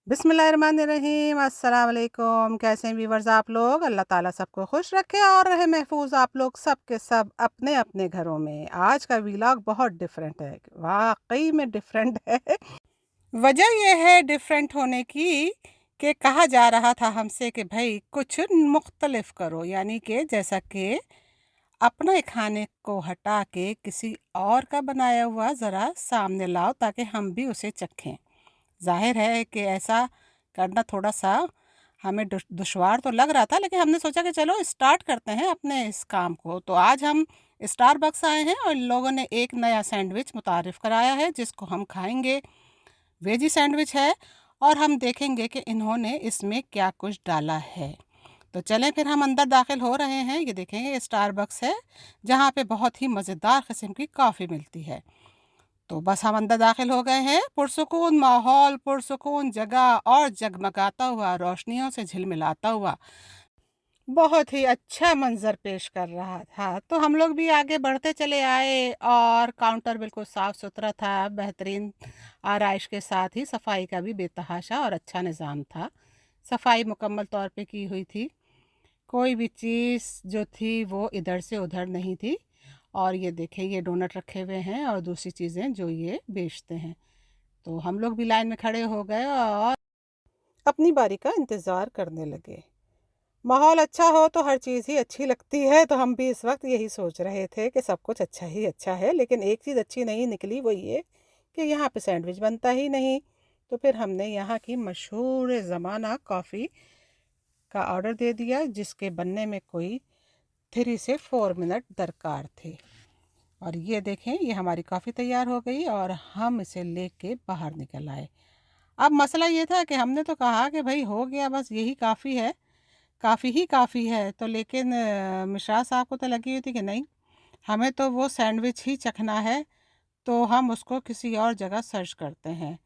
बिस्मिल्लाहिर्रहमानिर्रहीम, अस्सलाम वालेकुम। कैसे हैं व्यूवर्स आप लोग? अल्लाह ताला सबको खुश रखे और रहे महफूज आप लोग सब के सब अपने अपने घरों में। आज का व्लॉग बहुत डिफरेंट है, वाकई में डिफरेंट है। वजह यह है डिफरेंट होने की कि कहा जा रहा था हमसे कि भाई कुछ मुख्तलिफ करो, यानी कि जैसा कि अपने खाने को हटा के किसी और का बनाया हुआ ज़रा सामने लाओ ताकि हम भी उसे चखें। ज़ाहिर है कि ऐसा करना थोड़ा-सा हमें दुश्वार तो लग रहा था, लेकिन हमने सोचा कि चलो स्टार्ट करते हैं अपने इस काम को। तो आज हम स्टारबक्स आए हैं और इन लोगों ने एक नया सैंडविच मुतारिफ़ कराया है जिसको हम खाएँगे। वेजी सैंडविच है और हम देखेंगे कि इन्होंने इसमें क्या कुछ डाला है। तो चलें फिर हम अंदर दाखिल हो रहे हैं। ये देखें, ये स्टारबक्स है जहाँ पे बहुत ही मज़ेदार किस्म की कॉफ़ी मिलती है। तो बस हम अंदर दाखिल हो गए हैं। पुरसुकून माहौल, पुरसुकून जगह और जगमगाता हुआ रोशनियों से झिलमिलाता हुआ बहुत ही अच्छा मंजर पेश कर रहा था। तो हम लोग भी आगे बढ़ते चले आए और काउंटर बिल्कुल साफ सुथरा था, बेहतरीन आराइश के साथ ही सफाई का भी बेतहाशा और अच्छा निज़ाम था। सफाई मुकम्मल तौर पे की हुई थी, कोई भी चीज़ जो थी वो इधर से उधर नहीं थी। और ये देखें, ये डोनट रखे हुए हैं और दूसरी चीज़ें जो ये बेचते हैं। तो हम लोग भी लाइन में खड़े हो गए और अपनी बारी का इंतज़ार करने लगे। माहौल अच्छा हो तो हर चीज़ ही अच्छी लगती है, तो हम भी इस वक्त यही सोच रहे थे कि सब कुछ अच्छा ही अच्छा है, लेकिन एक चीज़ अच्छी नहीं निकली, वो ये कि यहाँ पे सैंडविच बनता ही नहीं। तो फिर हमने यहाँ की मशहूर ज़माना कॉफ़ी का ऑर्डर दे दिया जिसके बनने में कोई 3 से 4 मिनट दरकार थे। और ये देखें, ये हमारी कॉफ़ी तैयार हो गई और हम इसे लेके बाहर निकल आए। अब मसला ये था कि हमने तो कहा कि भाई हो गया, बस यही काफ़ी है, काफ़ी ही काफ़ी है। तो लेकिन मिश्रा साहब को तो लगी हुई थी कि नहीं, हमें तो वो सैंडविच ही चखना है, तो हम उसको किसी और जगह सर्च करते हैं।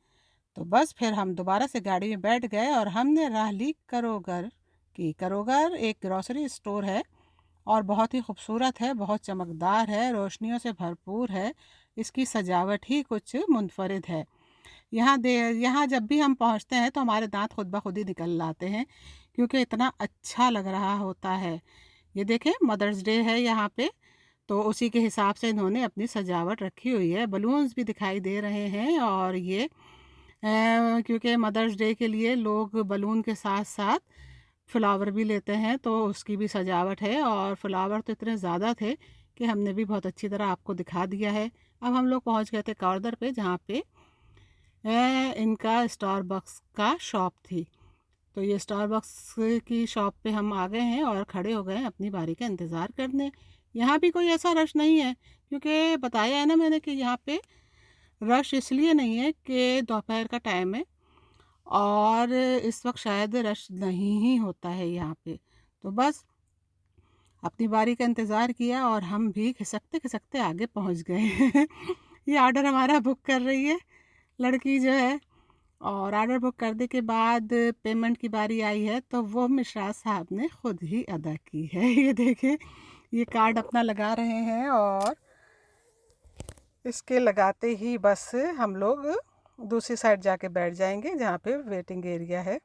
तो बस फिर हम दोबारा से गाड़ी में बैठ गए और हमने राह ली करोगर की। करोगर एक ग्रॉसरी स्टोर है और बहुत ही खूबसूरत है, बहुत चमकदार है, रोशनियों से भरपूर है। इसकी सजावट ही कुछ मुनफरिद है। यहाँ जब भी हम पहुँचते हैं तो हमारे दाँत खुद ब खुद ही निकल आते हैं, क्योंकि इतना अच्छा लग रहा होता है। ये देखें, मदर्स डे है यहाँ पे, तो उसी के हिसाब से इन्होंने अपनी सजावट रखी हुई है। बलून्स भी दिखाई दे रहे हैं और ये क्योंकि मदर्स डे के लिए लोग बलून के साथ-साथ फ्लावर भी लेते हैं, तो उसकी भी सजावट है। और फ्लावर तो इतने ज़्यादा थे कि हमने भी बहुत अच्छी तरह आपको दिखा दिया है। अब हम लोग पहुँच गए थे कॉर्नर पे जहाँ पे इनका स्टारबक्स का शॉप थी। तो ये स्टारबक्स की शॉप पे हम आ गए हैं और खड़े हो गए हैं अपनी बारी का इंतज़ार करने। यहाँ भी कोई ऐसा रश नहीं है, क्योंकि बताया है ना मैंने कि यहाँ पे रश इसलिए नहीं है कि दोपहर का टाइम है और इस वक्त शायद रश नहीं ही होता है यहाँ पे। तो बस अपनी बारी का इंतज़ार किया और हम भी खिसकते खिसकते आगे पहुँच गए। ये ऑर्डर हमारा बुक कर रही है लड़की जो है, और ऑर्डर बुक करने के बाद पेमेंट की बारी आई है तो वो मिश्रा साहब ने खुद ही अदा की है। ये देखें, ये कार्ड अपना लगा रहे हैं और इसके लगाते ही बस हम लोग दूसरी साइड जाके बैठ जाएंगे जहाँ पे वेटिंग एरिया है,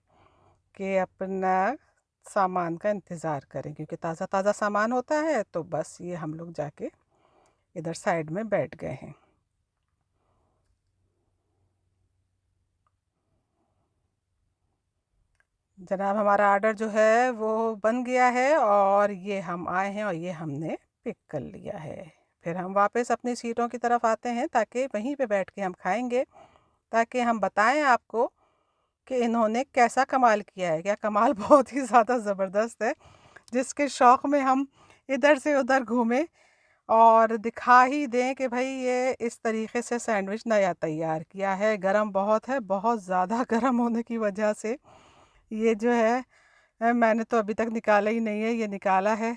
कि अपना सामान का इंतज़ार करें, क्योंकि ताज़ा ताज़ा सामान होता है। तो बस ये हम लोग जाके इधर साइड में बैठ गए हैं। जनाब, हमारा ऑर्डर जो है वो बन गया है और ये हम आए हैं और ये हमने पिक कर लिया है। फिर हम वापस अपनी सीटों की तरफ आते हैं ताकि वहीं पे बैठ के हम खाएंगे, ताकि हम बताएं आपको कि इन्होंने कैसा कमाल किया है। क्या कमाल बहुत ही ज़्यादा ज़बरदस्त है, जिसके शौक़ में हम इधर से उधर घूमें और दिखा ही दें कि भाई ये इस तरीके से सैंडविच नया तैयार किया है। गरम बहुत है, बहुत ज़्यादा गरम होने की वजह से ये जो है मैंने तो अभी तक निकाला ही नहीं है, ये निकाला है।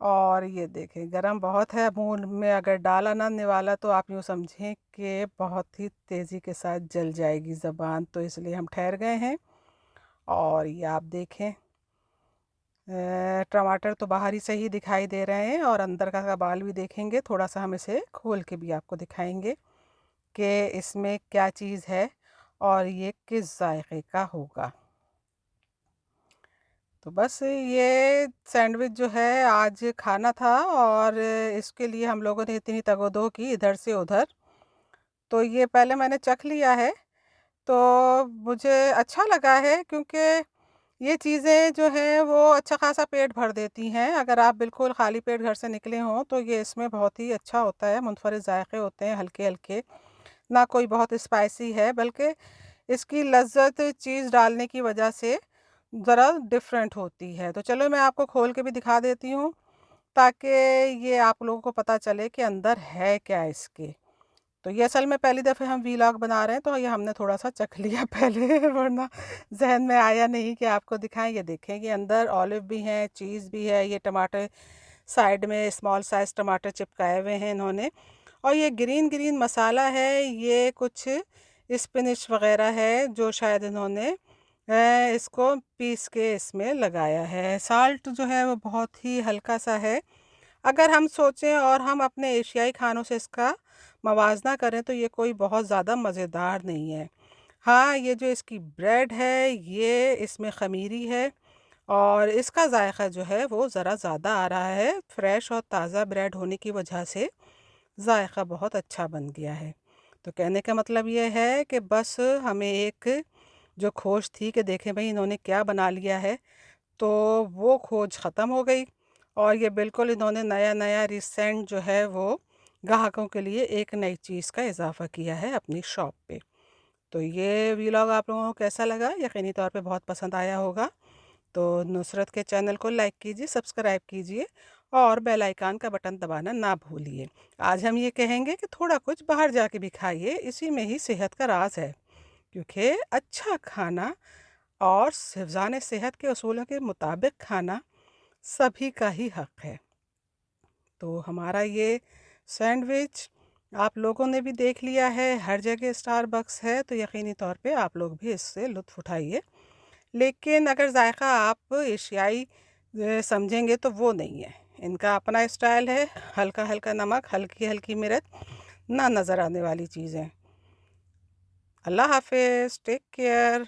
और ये देखें, गरम बहुत है। मुंह में अगर डाला ना निवाला तो आप यूँ समझें कि बहुत ही तेज़ी के साथ जल जाएगी ज़बान, तो इसलिए हम ठहर गए हैं। और ये आप देखें, टमाटर तो बाहर ही से ही दिखाई दे रहे हैं और अंदर का कबाल भी देखेंगे। थोड़ा सा हम इसे खोल के भी आपको दिखाएंगे कि इसमें क्या चीज़ है और ये किस जायके का होगा। तो बस ये सैंडविच जो है आज खाना था और इसके लिए हम लोगों ने इतनी तगोदो की इधर से उधर। तो ये पहले मैंने चख लिया है, तो मुझे अच्छा लगा है, क्योंकि ये चीज़ें जो हैं वो अच्छा खासा पेट भर देती हैं। अगर आप बिल्कुल खाली पेट घर से निकले हों तो ये इसमें बहुत ही अच्छा होता है, मुनफरिद जायके होते हैं हल्के-हल्के, ना कोई बहुत स्पाइसी है, बल्कि इसकी लज़्ज़त चीज़ डालने की वजह से ज़रा डिफ़रेंट होती है। तो चलो मैं आपको खोल के भी दिखा देती हूँ, ताकि ये आप लोगों को पता चले कि अंदर है क्या इसके। तो ये असल में पहली दफ़े हम वीलॉग बना रहे हैं, तो ये हमने थोड़ा-सा चख लिया पहले वरना ज़हन में आया नहीं कि आपको दिखाएँ। ये देखें कि अंदर ऑलिव भी हैं, चीज़ भी है, ये टमाटर साइड में स्मॉल साइज़ टमाटर चिपकाए हुए हैं इन्होंने, और ये ग्रीन-ग्रीन मसाला है, ये कुछ स्पिनच वग़ैरह है जो शायद इन्होंने इसको पीस के इसमें लगाया है। साल्ट जो है वो बहुत ही हल्का-सा है। अगर हम सोचें और हम अपने एशियाई खानों से इसका मवाज़ना करें तो ये कोई बहुत ज़्यादा मज़ेदार नहीं है। हाँ, ये जो इसकी ब्रेड है ये इसमें ख़मीरी है और इसका ज़ायक़ा जो है वो ज़रा ज़्यादा आ रहा है। फ्रेश और ताज़ा ब्रेड होने की वजह से ज़ायक़ा बहुत अच्छा बन गया है। तो कहने का मतलब ये है कि बस हमें एक जो खोज थी कि देखें भई इन्होंने क्या बना लिया है, तो वो खोज ख़त्म हो गई और ये बिल्कुल इन्होंने नया-नया रिसेंट जो है वो ग्राहकों के लिए एक नई चीज़ का इज़ाफ़ा किया है अपनी शॉप पे। तो ये व्लॉग आप लोगों को कैसा लगा? यकीनी तौर पे बहुत पसंद आया होगा। तो नुसरत के चैनल को लाइक कीजिए, सब्सक्राइब कीजिए और बेल आइकन का बटन दबाना ना भूलिए। आज हम ये कहेंगे कि थोड़ा कुछ बाहर जाके भी खाइए, इसी में ही सेहत का राज़ है। क्योंकि अच्छा खाना और हिफ़्ज़ान सेहत के असूलों के मुताबिक खाना सभी का ही हक़ है। तो हमारा ये सैंडविच आप लोगों ने भी देख लिया है, हर जगह स्टारबक्स है, तो यकीनी तौर पे आप लोग भी इससे लुत्फ़ उठाइए। लेकिन अगर ज़ायक़ा आप एशियाई समझेंगे तो वो नहीं है। इनका अपना स्टाइल है, हल्का-हल्का नमक, हल्की-हल्की मिर्च, ना नज़र आने वाली चीज़ें। अल्लाह हाफ़िज़, टेक केयर।